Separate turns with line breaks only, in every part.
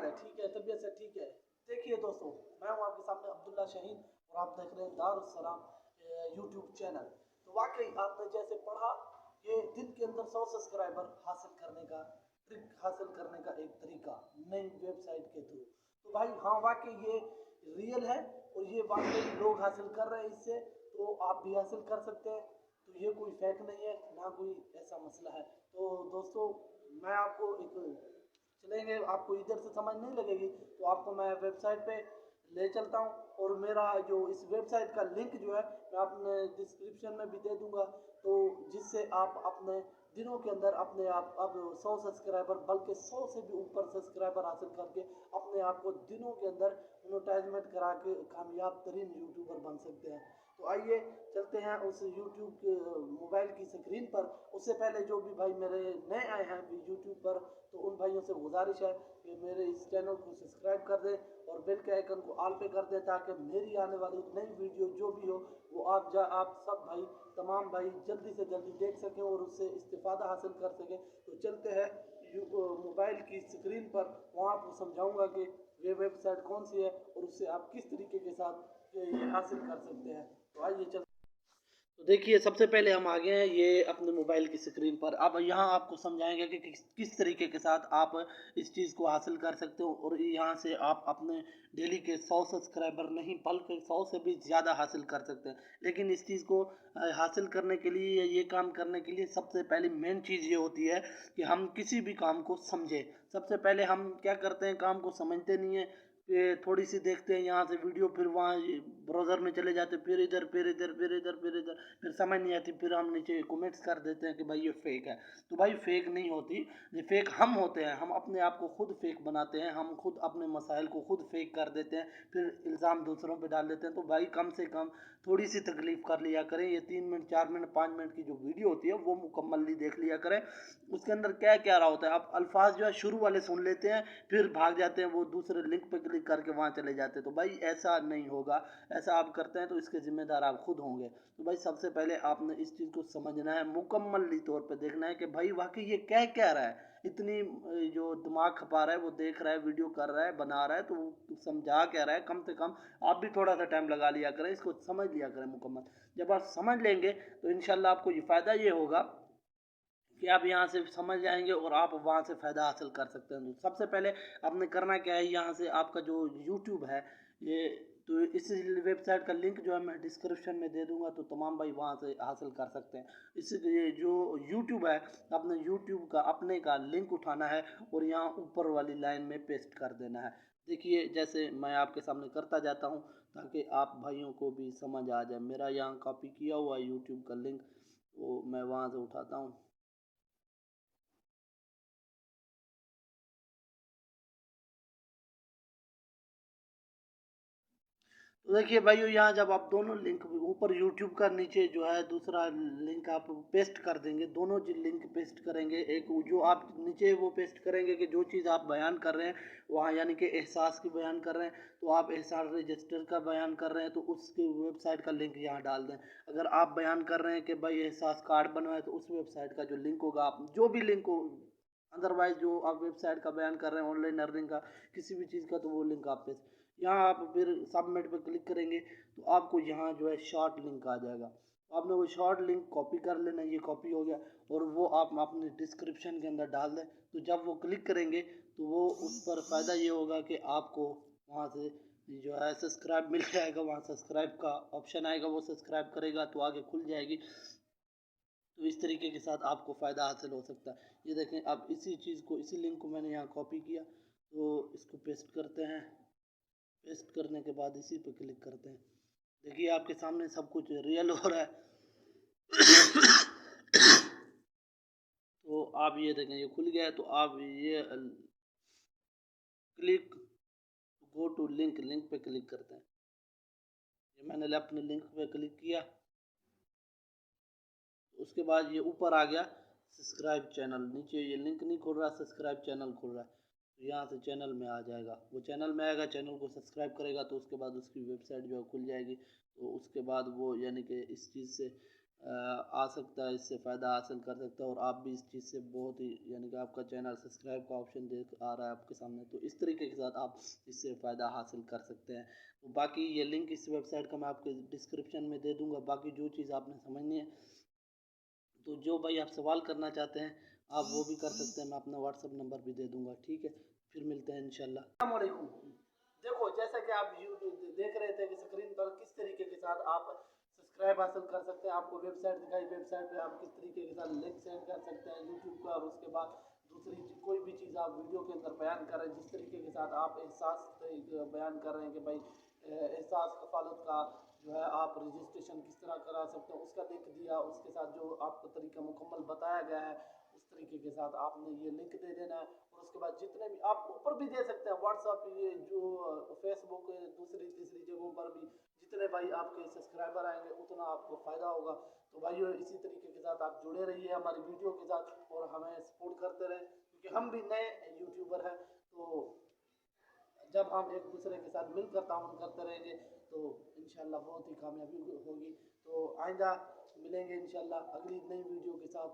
हाल है? ठीक है, तबीयत से ठीक है। देखिए दोस्तों, मैं हूं आपके सामने अब्दुल्ला शाहीन और आप देख रहे हैं दारुस्सलाम यूट्यूब चैनल। तो वाकई आपने जैसे पढ़ा, ये दिन के अंदर 100 सब्सक्राइबर हासिल करने का ट्रिक हासिल करने का एक तरीका नई वेबसाइट के थ्रू। तो भाई हाँ, वाकई ये रियल है और ये वाकई लोग हासिल कर रहे हैं इससे, तो आप भी हासिल कर सकते हैं। तो ये कोई फेक नहीं है, ना कोई ऐसा मसला है। तो दोस्तों, मैं आपको एक चलेंगे, आपको इधर से समझ नहीं लगेगी तो आपको मैं वेबसाइट पे ले चलता हूँ। और मेरा जो इस वेबसाइट का लिंक जो है मैं अपने डिस्क्रिप्शन में भी दे दूंगा, तो जिससे आप अपने दिनों के अंदर अपने आप अब 100 सब्सक्राइबर, बल्कि 100 से भी ऊपर सब्सक्राइबर हासिल करके अपने आप को दिनों के अंदर मोनेटाइजमेंट करा के कामयाब तरीन यूट्यूबर बन सकते हैं। तो आइए चलते हैं उस यूट्यूब के मोबाइल की स्क्रीन पर। उससे पहले जो भी भाई मेरे नए आए हैं यूट्यूब पर, तो उन भाइयों से गुजारिश है कि मेरे इस चैनल को सब्सक्राइब कर दें और बेल के आइकन को ऑल पे कर दें, ताकि मेरी आने वाली नई वीडियो जो भी हो वो आप सब भाई, तमाम भाई जल्दी से जल्दी देख सकें और उससे इस्तेफादा हासिल कर सकें। तो चलते हैं मोबाइल की स्क्रीन पर, वहाँ आपको समझाऊंगा कि ये वेबसाइट कौन सी है और उससे आप किस तरीके के साथ ये हासिल कर सकते हैं। तो आइए चल। तो देखिए, सबसे पहले हम आ गए हैं ये अपने मोबाइल की स्क्रीन पर। अब यहाँ आपको समझाएंगे कि किस तरीके के साथ आप इस चीज़ को हासिल कर सकते हो और यहाँ से आप अपने डेली के 100 सब्सक्राइबर नहीं बल्कि 100 से भी ज़्यादा हासिल कर सकते हैं। लेकिन इस चीज़ को हासिल करने के लिए, ये काम करने के लिए सबसे पहले मेन चीज़ ये होती है कि हम किसी भी काम को समझें। सबसे पहले हम क्या करते हैं, काम को समझते नहीं है, ये थोड़ी सी देखते हैं यहाँ से वीडियो, फिर वहाँ ब्राउज़र में चले जाते, फिर इधर फिर इधर फिर इधर फिर इधर, फिर समझ नहीं आती, फिर हम नीचे कमेंट्स कर देते हैं कि भाई ये फेक है। तो भाई फेक नहीं होती, ये फेक हम होते हैं। हम अपने आप को खुद फेक बनाते हैं, हम खुद अपने मसाइल को खुद फेक कर देते हैं, फिर इल्ज़ाम दूसरों पे डाल देते हैं। तो भाई कम से कम थोड़ी सी तकलीफ़ कर लिया करें। ये 3 मिनट 4 मिनट 5 मिनट की जो वीडियो होती है वो मुकम्मली देख लिया करें। उसके अंदर क्या क्या रहा होता है, आप अल्फाज जो है शुरू वाले सुन लेते हैं, फिर भाग जाते हैं, वो दूसरे लिंक पे क्लिक करके वहाँ चले जाते हैं। तो भाई ऐसा नहीं होगा। ऐसा आप करते हैं तो इसके ज़िम्मेदार आप खुद होंगे। तो भाई सबसे पहले आपने इस चीज़ को समझना है, मुकम्मली तौर पे देखना है कि भाई वाकई ये क्या कह रहा है। इतनी जो दिमाग खपा रहा है, वो देख रहा है, वीडियो कर रहा है, बना रहा है, तो वो समझा क्या रहा है। कम से कम आप भी थोड़ा सा टाइम लगा लिया करें, इसको समझ लिया करें मुकम्मल। जब आप समझ लेंगे तो इंशाल्लाह आपको ये फ़ायदा ये होगा कि आप यहाँ से समझ जाएंगे और आप वहाँ से फ़ायदा हासिल कर सकते हैं। तो सबसे पहले आपने करना क्या है, यहाँ से आपका जो यूट्यूब है ये, तो इस वेबसाइट का लिंक जो है मैं डिस्क्रिप्शन में दे दूंगा, तो तमाम भाई वहाँ से हासिल कर सकते हैं। इसलिए जो यूट्यूब है, अपने यूट्यूब का अपने का लिंक उठाना है और यहाँ ऊपर वाली लाइन में पेस्ट कर देना है। देखिए, जैसे मैं आपके सामने करता जाता हूँ ताकि आप भाइयों को भी समझ आ जाए। मेरा यहाँ कॉपी किया हुआ यूट्यूब का लिंक, वो मैं वहाँ से उठाता हूँ। तो देखिए भाइयों, यहाँ जब आप दोनों लिंक ऊपर यूट्यूब का, नीचे जो है दूसरा लिंक आप पेस्ट कर देंगे, दोनों जो लिंक पेस्ट करेंगे, एक जो आप नीचे वो पेस्ट करेंगे कि जो चीज़ आप बयान कर रहे हैं वहाँ, यानी कि एहसास की बयान कर रहे हैं, तो आप एहसास रजिस्टर का बयान कर रहे हैं तो उसकी वेबसाइट का लिंक यहाँ डाल दें। अगर आप बयान कर रहे हैं कि भाई एहसास कार्ड बनवाए, तो उस वेबसाइट का जो लिंक होगा, आप जो भी लिंक हो, अदरवाइज जो आप वेबसाइट का बयान कर रहे हैं, ऑनलाइन अर्निंग का, किसी भी चीज़ का, तो वो लिंक आप पेस्ट, यहाँ आप फिर सबमिट पे क्लिक करेंगे तो आपको यहाँ जो है शॉर्ट लिंक आ जाएगा। तो आपने वो शॉर्ट लिंक कॉपी कर लेना, ये कॉपी हो गया, और वो आप अपने डिस्क्रिप्शन के अंदर डाल दें। तो जब वो क्लिक करेंगे तो वो उस पर फ़ायदा ये होगा कि आपको वहाँ से जो है सब्सक्राइब मिल जाएगा, वहाँ सब्सक्राइब का ऑप्शन आएगा, वो सब्सक्राइब करेगा तो आगे खुल जाएगी। तो इस तरीके के साथ आपको फ़ायदा हासिल हो सकता है। ये देखें, अब इसी चीज़ को, इसी लिंक को मैंने यहाँ कॉपी किया, तो इसको पेस्ट करते हैं। पेस्ट करने के बाद इसी पे क्लिक करते हैं। देखिए, आपके सामने सब कुछ रियल हो रहा है। तो आप ये देखें, ये खुल गया है। तो आप ये click go to link, link पे क्लिक करते हैं। ये मैंने अपने लिंक पे क्लिक किया, उसके बाद ये ऊपर आ गया सब्सक्राइब चैनल, नीचे ये लिंक नहीं खुल रहा, सब्सक्राइब चैनल खुल रहा है। तो यहाँ से चैनल में आ जाएगा, वो चैनल में आएगा, चैनल को सब्सक्राइब करेगा तो उसके बाद उसकी वेबसाइट जो है खुल जाएगी। तो उसके बाद वो यानी कि इस चीज़ से आ सकता है, इससे फ़ायदा हासिल कर सकता है और आप भी इस चीज़ से बहुत ही यानी कि आपका चैनल सब्सक्राइब का ऑप्शन देख आ रहा है आपके सामने, तो इस तरीके के साथ आप इससे फ़ायदा हासिल कर सकते हैं। तो बाकी ये लिंक इस वेबसाइट का मैं आपके डिस्क्रिप्शन में दे दूँगा। बाकी जो चीज़ आपने समझनी है, तो जो भाई आप सवाल करना चाहते हैं आप वो भी कर सकते हैं, मैं अपना व्हाट्सअप नंबर भी दे दूँगा, ठीक है? फिर मिलते हैं इंशाल्लाह। अस्सलाम वालेकुम। देखो जैसा कि आप यूट्यूब देख रहे थे कि स्क्रीन पर किस तरीके के साथ आप सब्सक्राइब हासिल कर सकते हैं, आपको वेबसाइट दिखाई, वेबसाइट पे आप किस तरीके के साथ लिंक सेंड कर सकते हैं यूट्यूब का, और उसके बाद दूसरी कोई भी चीज़ आप वीडियो के अंदर बयान कर रहे हैं, जिस तरीके के साथ आप एहसास बयान कर रहे हैं कि भाई एहसास कफालत का जो है आप रजिस्ट्रेशन किस तरह करा सकते हैं, उसका लिंक दिया, उसके साथ जो आपको तरीका मुकम्मल बताया गया है उस तरीके के साथ आपने ये लिंक दे देना है। और उसके बाद जितने भी आप ऊपर भी दे सकते हैं व्हाट्सअप, ये जो फेसबुक, दूसरी तीसरी जगहों पर भी जितने भाई आपके सब्सक्राइबर आएंगे उतना आपको फ़ायदा होगा। तो भाइयों इसी तरीके के साथ आप जुड़े रहिए हमारी वीडियो के साथ और हमें सपोर्ट करते रहें, क्योंकि हम भी नए यूट्यूबर हैं। तो जब हम एक दूसरे के साथ मिलकर ताउन करते रहेंगे तो इंशाल्लाह बहुत ही कामयाबी होगी। तो आइंदा मिलेंगे इंशाल्लाह अगली नई वीडियो के साथ,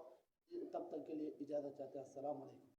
तब तक के लिए इजाज़त चाहते हैं। अस्सलाम वालेकुम।